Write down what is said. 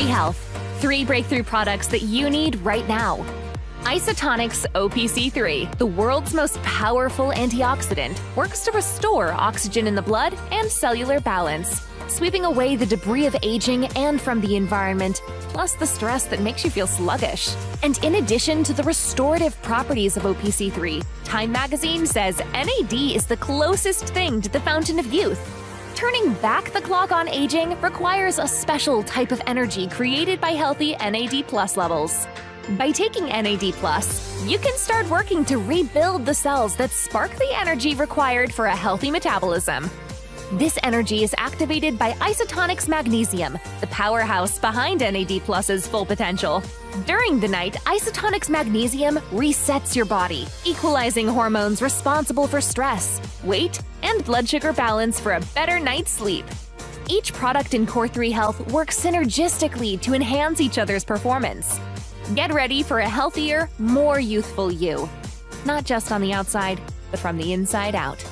3 Health. 3 breakthrough products that you need right now. Isotonix OPC-3, the world's most powerful antioxidant, works to restore oxygen in the blood and cellular balance, sweeping away the debris of aging and from the environment, plus the stress that makes you feel sluggish. And in addition to the restorative properties of OPC-3, Time magazine says NAD is the closest thing to the fountain of youth. Turning back the clock on aging requires a special type of energy created by healthy NAD+ levels. By taking NAD+, you can start working to rebuild the cells that spark the energy required for a healthy metabolism. This energy is activated by Isotonix Magnesium, the powerhouse behind NAD+'s full potential. During the night, Isotonix Magnesium resets your body, equalizing hormones responsible for stress, weight, and blood sugar balance for a better night's sleep. Each product in Core 3 Health works synergistically to enhance each other's performance. Get ready for a healthier, more youthful you. Not just on the outside, but from the inside out.